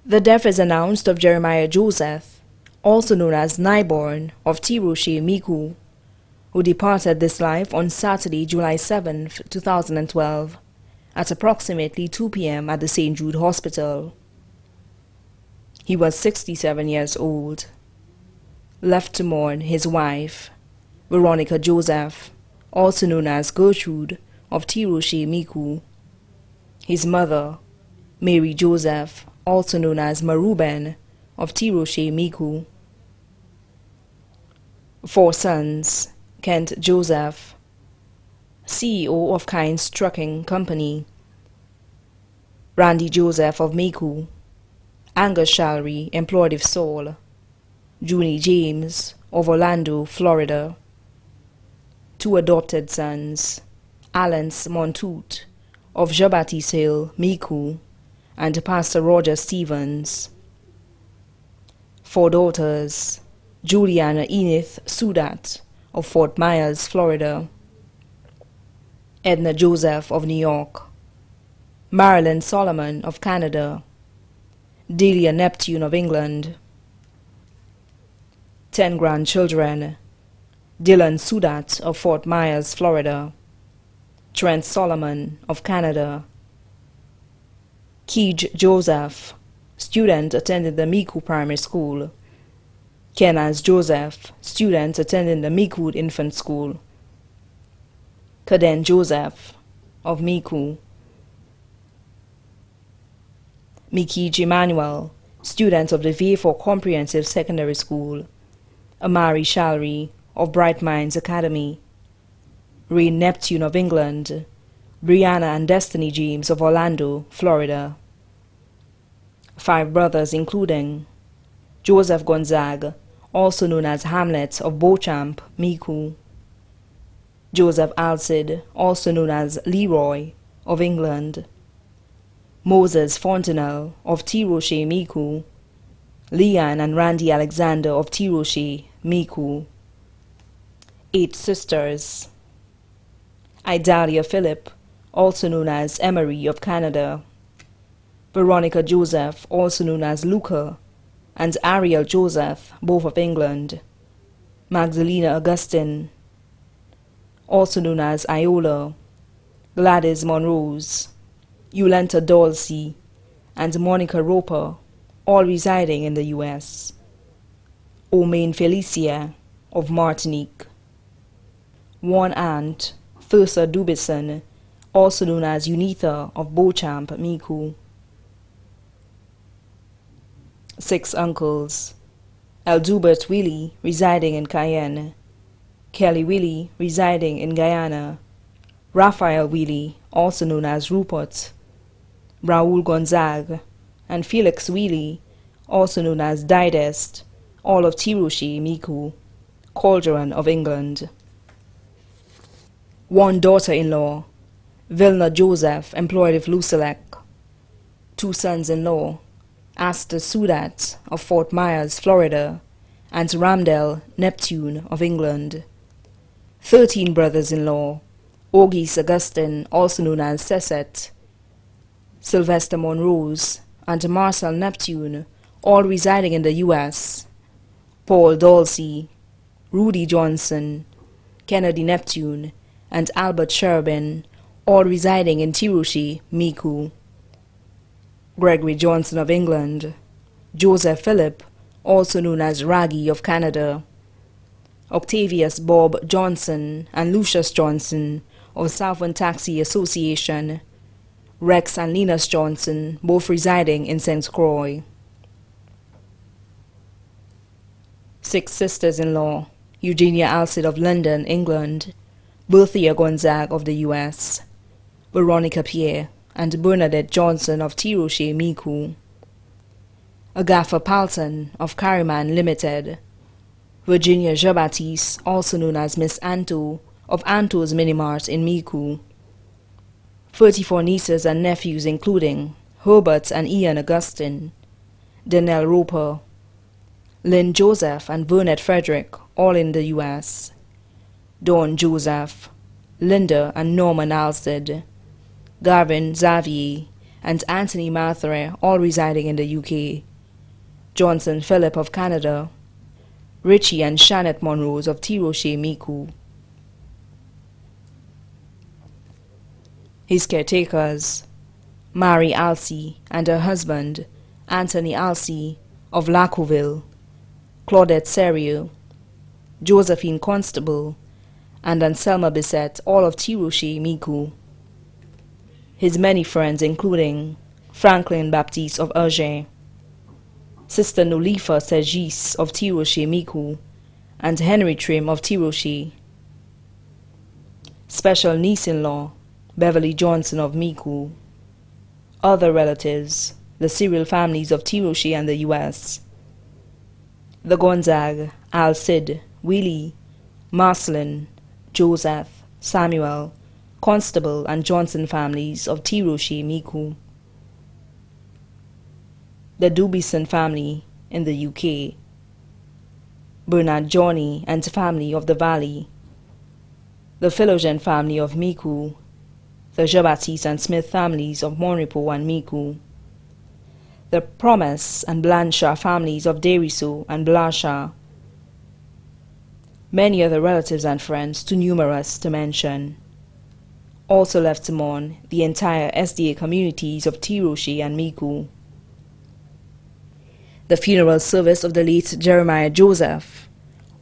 The death is announced of Jeremiah Joseph, also known as Naiborn of Tiroshe Miku, who departed this life on Saturday, July 7, 2012, at approximately 2 p.m. at the St. Jude Hospital. He was 67 years old. Left to mourn his wife, Veronica Joseph, also known as Gertrude of Tiroshe Miku, his mother, Mary Joseph, also known as Maruben of Tiroshe Miku. 4 sons: Kent Joseph, CEO of Kynes Trucking Company; Randy Joseph of Miku; Angus Shalry, employed of Saul; Junie James of Orlando, Florida. 2 adopted sons: Alance Montoute of Jean-Baptiste Hill, Miku, and Pastor Roger Stevens. 4 daughters: Juliana Enith Sudat of Fort Myers, Florida; Edna Joseph of New York; Marilyn Solomon of Canada; Delia Neptune of England. 10 grandchildren: Dylan Sudat of Fort Myers, Florida; Trent Solomon of Canada; Keej Joseph, student attending the Miku Primary School; Kenaz Joseph, student attending the Miku Infant School; Kaden Joseph of Miku; Mikij Emmanuel, student of the V4 Comprehensive Secondary School; Amari Shalry of Bright Minds Academy; Rain Neptune of England; Brianna and Destiny James of Orlando, Florida. 5 brothers including Joseph Gonzague, also known as Hamlet of Beauchamp, Miku; Joseph Alcid, also known as Leroy, of England; Moses Fontenelle of Tiroshe Miku; Leanne and Randy Alexander of Tiroshe Miku. 8 sisters: Idalia Philip, also known as Emery of Canada; Veronica Joseph, also known as Luca, and Ariel Joseph, both of England; Magdalena Augustine, also known as Iola; Gladys Monrose, Yolenta Dolce, and Monica Roper, all residing in the U.S. Omaine Felicia of Martinique. 1 aunt, Thursa Dubison, also known as Unitha of Beauchamp, Miku. 6 uncles: Eldubert Willie, residing in Cayenne; Kelly Willie, residing in Guyana; Raphael Willie, also known as Rupert; Raoul Gonzague, and Felix Willie, also known as Didest, all of Tiroshe Miku, Cauldron of England. 1 daughter-in-law: Vilna Joseph, employed of Lucelec; 2 sons-in-law: Astor Sudat of Fort Myers, Florida, and Ramdel Neptune of England. 13 brothers-in-law: Auguste Augustin, also known as Sesset; Sylvester Monrose, and Marcel Neptune, all residing in the U.S. Paul Dolce, Rudy Johnson, Kennedy Neptune, and Albert Cherubin, all residing in Tiroshe Miku. Gregory Johnson of England; Joseph Philip, also known as Raggy of Canada; Octavius Bob Johnson and Lucius Johnson of Southern Taxi Association; Rex and Linus Johnson, both residing in St. Croix. 6 sisters-in-law: Eugenia Alcid of London, England; Berthia Gonzague of the U.S., Veronica Pierre, and Bernadette Johnson of Tiroshe Miku; Agatha Palton of Carryman Limited; Virginia Jean-Baptiste, also known as Miss Anto, of Anto's Minimart in Miku; 34 nieces and nephews including Herbert and Ian Augustine; Danelle Roper; Lynn Joseph and Burnett Frederick, all in the U.S., Dawn Joseph, Linda and Norman Alsted, Garvin Xavier, and Anthony Mathare, all residing in the UK, Johnson Philip of Canada, Richie and Shanette Monrose of Tiroche, Micoud. His caretakers, Mary Alsey and her husband, Anthony Alsey of Lacoville, Claudette Serio, Josephine Constable, and Anselma Bissett, all of Tiroche, Micoud. His many friends including Franklin Baptiste of Urgé, Sister Nolifa Sergis of Tiroche, Micoud, and Henry Trim of Tiroche. Special niece-in-law, Beverly Johnson of Micoud. Other relatives, the Cyril families of Tiroche and the U.S. The Gonzague, Alcide, Willie, Marcelin, Joseph, Samuel, Constable, and Johnson families of Tiroche, Micoud. The Dubison family in the UK. Bernard Johnny and family of the Valley. The Philogen family of Micoud. The Jean-Baptiste and Smith families of Monrepo and Micoud. The Promise and Blanchard families of Deriso and Blanchard. Many other relatives and friends, too numerous to mention. Also left to mourn the entire SDA communities of Tiroche and Micoud. The funeral service of the late Jeremiah Joseph,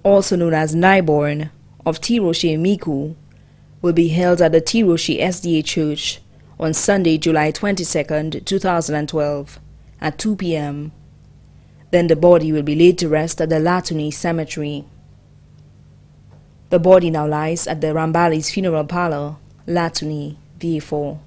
also known as Nyborn, of Tiroche, Micoud, will be held at the Tiroche SDA Church on Sunday, July 22, 2012, at 2 p.m. Then the body will be laid to rest at the Latuni Cemetery. The body now lies at the Ramballi's Funeral Parlor, Latuni, VA4.